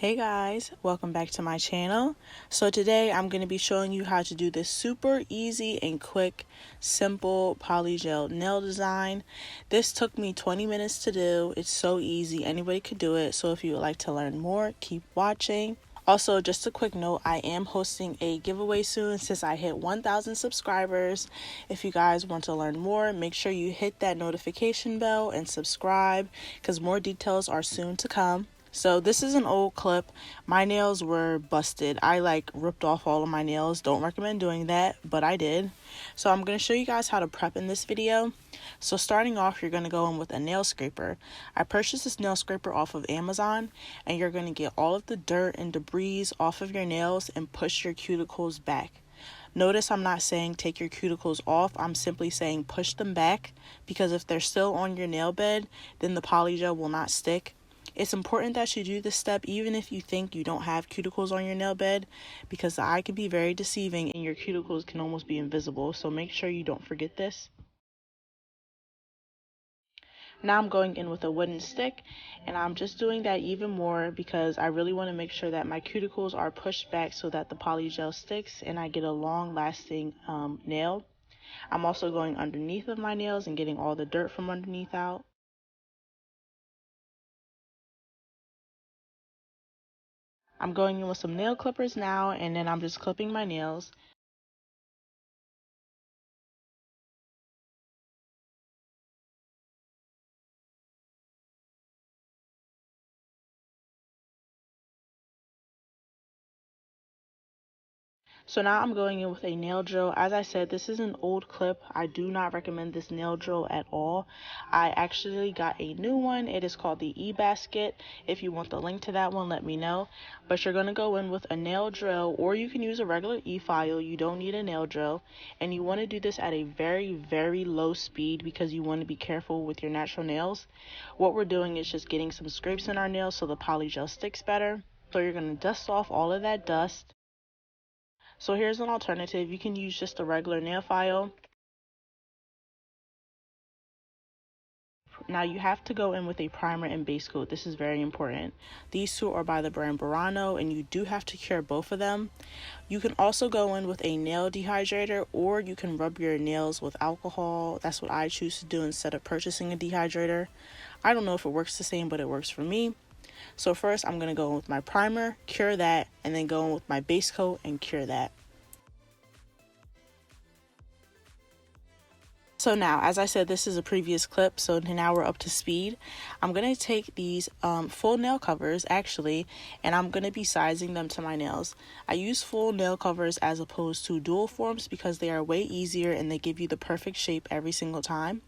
Hey guys, welcome back to my channel. So today I'm going to be showing you how to do this super easy and quick, simple polygel nail design. This took me 20 minutes to do. It's so easy, anybody could do it. So if you would like to learn more, keep watching. Also, just a quick note, I am hosting a giveaway soon since I hit 1,000 subscribers. If you guys want to learn more, make sure you hit that notification bell and subscribe because more details are soon to come. So this is an old clip. My nails were busted. I ripped off all of my nails. Don't recommend doing that, but I did. So I'm going to show you guys how to prep in this video. So starting off, you're going to go in with a nail scraper. I purchased this nail scraper off of Amazon, and you're going to get all of the dirt and debris off of your nails and push your cuticles back. Notice I'm not saying take your cuticles off. I'm simply saying push them back, because if they're still on your nail bed, then the polygel will not stick. It's important that you do this step even if you think you don't have cuticles on your nail bed, because the eye can be very deceiving and your cuticles can almost be invisible, so make sure you don't forget this. Now I'm going in with a wooden stick, and I'm just doing that even more because I really want to make sure that my cuticles are pushed back so that the polygel sticks and I get a long lasting nail. I'm also going underneath of my nails and getting all the dirt from underneath out. I'm going in with some nail clippers now, and then I'm just clipping my nails. So now I'm going in with a nail drill. As I said, this is an old clip. I do not recommend this nail drill at all. I actually got a new one. It is called the eBasket. If you want the link to that one, let me know. But you're going to go in with a nail drill, or you can use a regular e-file. You don't need a nail drill. And you want to do this at a very, very low speed because you want to be careful with your natural nails. What we're doing is just getting some scrapes in our nails so the polygel sticks better. So you're going to dust off all of that dust. So here's an alternative. You can use just a regular nail file. Now you have to go in with a primer and base coat. This is very important. These two are by the brand Burano, and you do have to cure both of them. You can also go in with a nail dehydrator, or you can rub your nails with alcohol. That's what I choose to do instead of purchasing a dehydrator. I don't know if it works the same, but it works for me. So first I'm going to go in with my primer, cure that, and then go in with my base coat and cure that. So now, as I said, this is a previous clip, so now we're up to speed. I'm going to take these full nail covers, actually, and I'm going to be sizing them to my nails. I use full nail covers as opposed to dual forms because they are way easier and they give you the perfect shape every single time.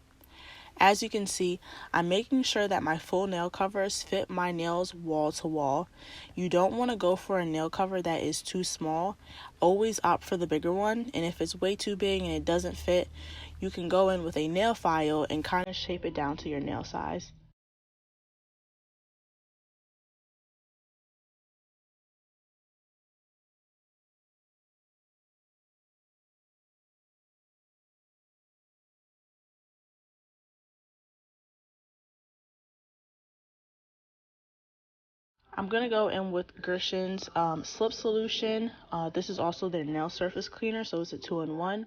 As you can see, I'm making sure that my full nail covers fit my nails wall to wall. You don't want to go for a nail cover that is too small. Always opt for the bigger one, and if it's way too big and it doesn't fit, you can go in with a nail file and kind of shape it down to your nail size. I'm going to go in with Gerson's slip solution. This is also their nail surface cleaner, so it's a 2-in-1.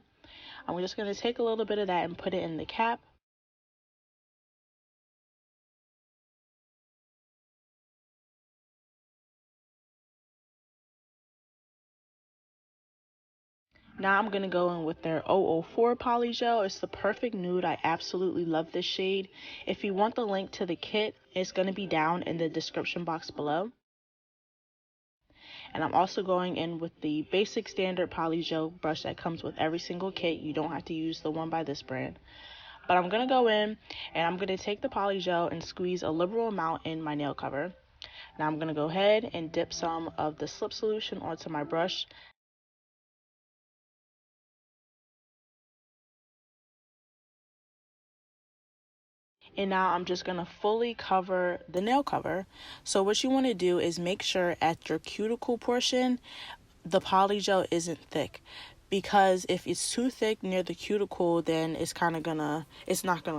I'm just going to take a little bit of that and put it in the cap. Now I'm going to go in with their 004 Polygel. It's the perfect nude. I absolutely love this shade. If you want the link to the kit, it's going to be down in the description box below. And I'm also going in with the basic standard polygel brush that comes with every single kit. You don't have to use the one by this brand. But I'm going to go in and I'm going to take the polygel and squeeze a liberal amount in my nail cover. Now I'm going to go ahead and dip some of the slip solution onto my brush. And now I'm just going to fully cover the nail cover. So what you want to do is make sure at your cuticle portion, the polygel isn't thick. because if it's too thick near the cuticle, then it's not gonna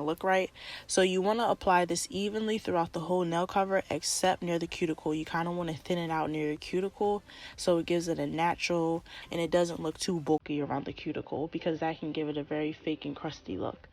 look right. So you want to apply this evenly throughout the whole nail cover except near the cuticle. You kind of want to thin it out near your cuticle so it gives it a natural and it doesn't look too bulky around the cuticle, because that can give it a very fake and crusty look.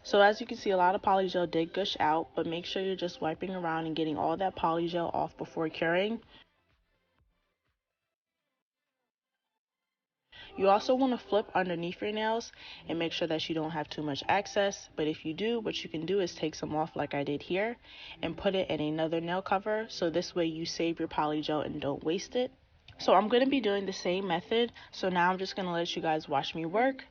So as you can see, a lot of polygel did gush out, but make sure you're just wiping around and getting all that polygel off before curing. You also want to flip underneath your nails and make sure that you don't have too much excess. But if you do, what you can do is take some off like I did here and put it in another nail cover. So this way you save your polygel and don't waste it. So I'm going to be doing the same method. So now I'm just going to let you guys watch me work.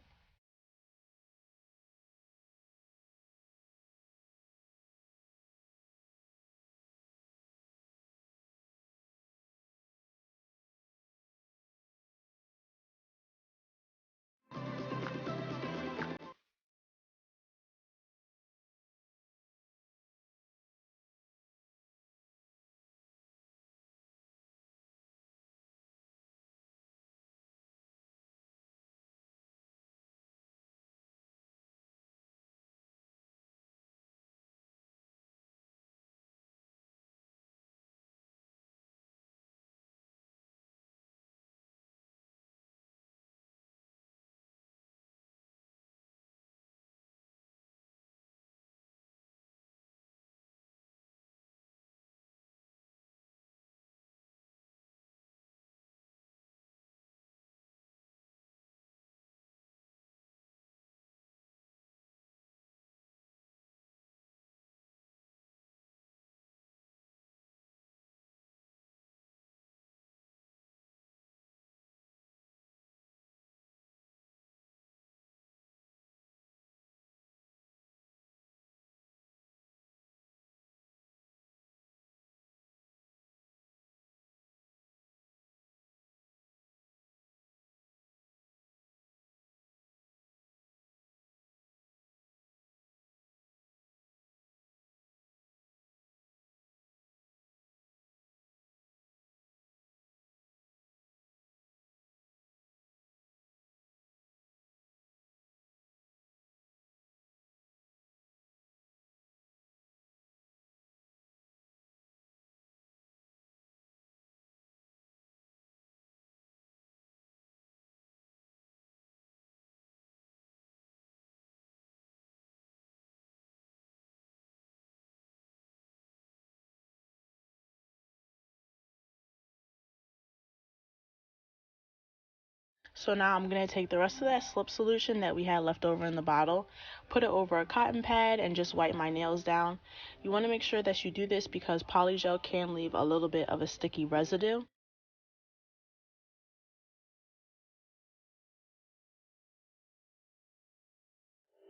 So now I'm going to take the rest of that slip solution that we had left over in the bottle, put it over a cotton pad, and just wipe my nails down. You want to make sure that you do this because polygel can leave a little bit of a sticky residue.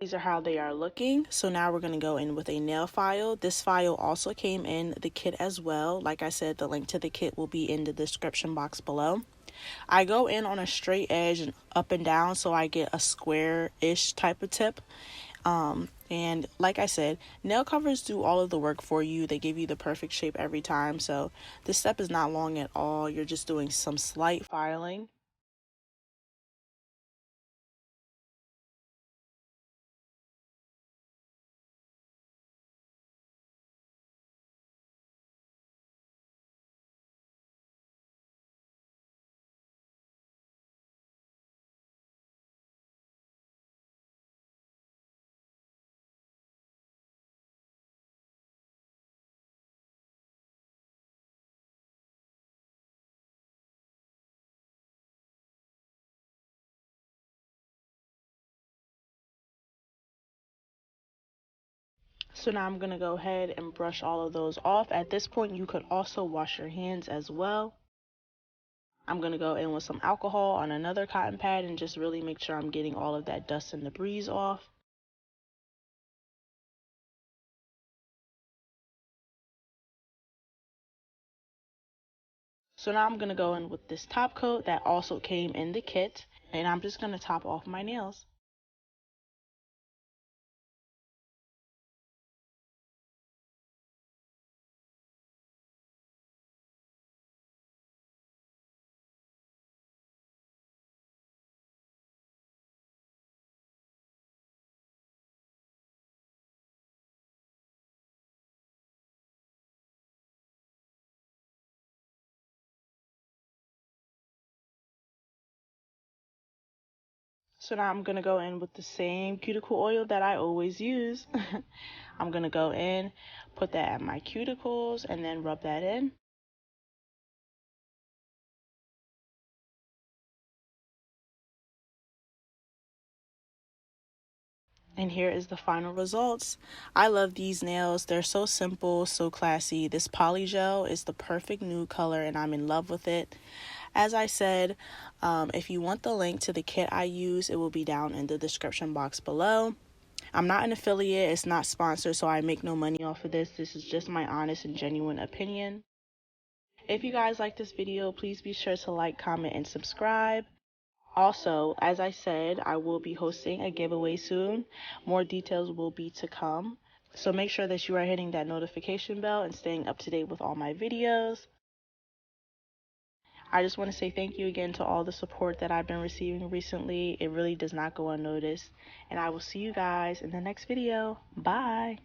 These are how they are looking. So now we're going to go in with a nail file. This file also came in the kit as well. Like I said, the link to the kit will be in the description box below. I go in on a straight edge and up and down so I get a square-ish type of tip. And like I said, nail covers do all of the work for you. They give you the perfect shape every time. So this step is not long at all. You're just doing some slight filing. So now I'm going to go ahead and brush all of those off. At this point, you could also wash your hands as well. I'm going to go in with some alcohol on another cotton pad and just really make sure I'm getting all of that dust and debris off. So now I'm going to go in with this top coat that also came in the kit, and I'm just going to top off my nails. So now I'm going to go in with the same cuticle oil that I always use. I'm going to go in, put that at my cuticles, and then rub that in. And here is the final results. I love these nails. They're so simple, so classy. This Polygel is the perfect nude color and I'm in love with it. As I said, if you want the link to the kit I use, it will be down in the description box below. I'm not an affiliate. It's not sponsored, so I make no money off of this. This is just my honest and genuine opinion. If you guys like this video, please be sure to like, comment, and subscribe. Also, as I said, I will be hosting a giveaway soon. More details will be to come. So make sure that you are hitting that notification bell and staying up to date with all my videos. I just want to say thank you again to all the support that I've been receiving recently. It really does not go unnoticed. And I will see you guys in the next video. Bye.